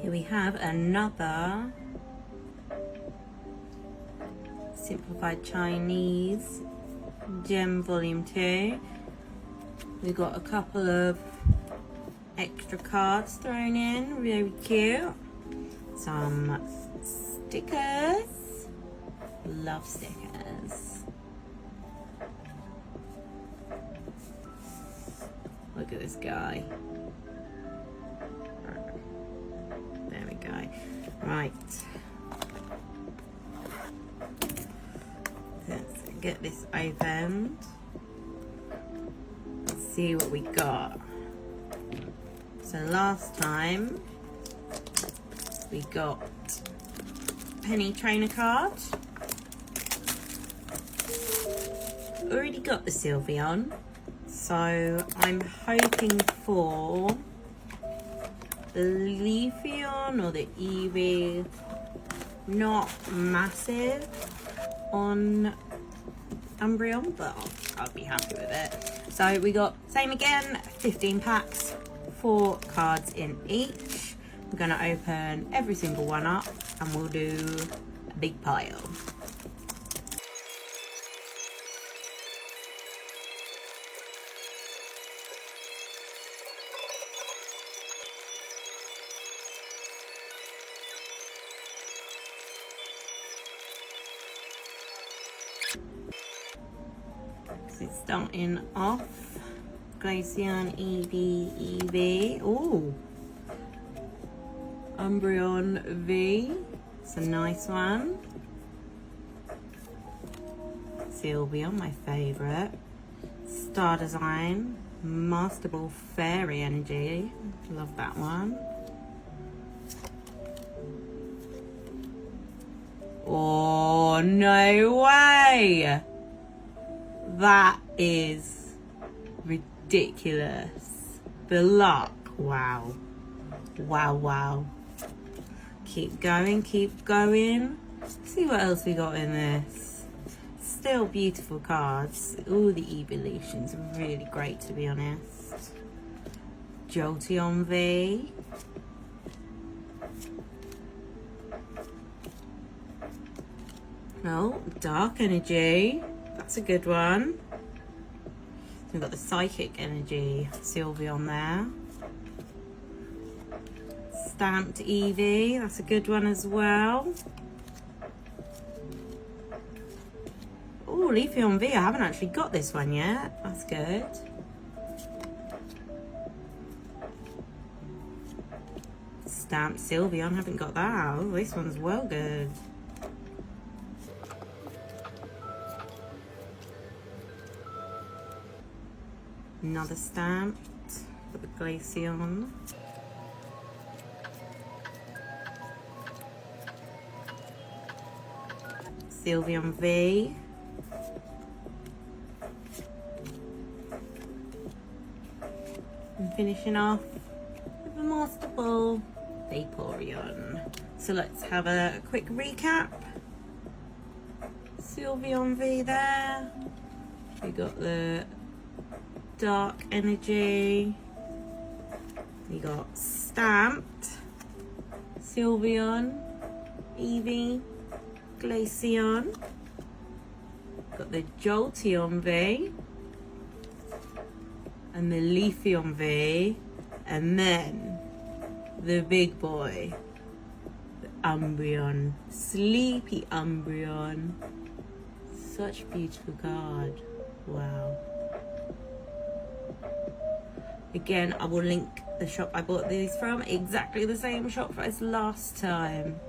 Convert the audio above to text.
Here we have another Simplified Chinese Gem Volume 2. We've got a couple of extra cards thrown in, very cute. Some stickers, love stickers. Look at this guy. There we go. Right. Let's get this opened. Let's see what we got. So last time we got Penny Trainer card. Already got the Sylveon, so I'm hoping for the Leafeon or the Eevee. Not massive on Umbreon, but I'll be happy with it. So we got, same again, 15 packs, 4 cards in each. We're going to open every single one up and we'll do a big pile. So starting off, Glaceon, Eevee. Ooh, Umbreon V. It's a nice one. Sylveon, my favourite. Star Design, Master Ball Fairy Energy. Love that one. Oh, no way! That is ridiculous. The luck. Wow. Wow, wow. Keep going, keep going. Let's see what else we got in this. Still beautiful cards. All the evolutions are really great, to be honest. Jolteon V. Oh, Dark Energy. That's a good one. We've got the Psychic Energy Sylveon there. Stamped Eevee, that's a good one as well. Oh, Leafeon V, I haven't actually got this one yet. That's good. Stamped Sylveon, haven't got that. Oh, this one's well good. Another stamped for the Glaceon. Sylveon V. And finishing off with the Master Ball Vaporeon. So let's have a quick recap. Sylveon V there. We got the Dark Energy. We got Stamped Sylveon, Eevee, Glaceon. Got the Jolteon V and the Leafeon V, and then the big boy, the Umbreon, Sleepy Umbreon. Such a beautiful card. Wow. Again, I will link the shop I bought these from, exactly the same shop as last time.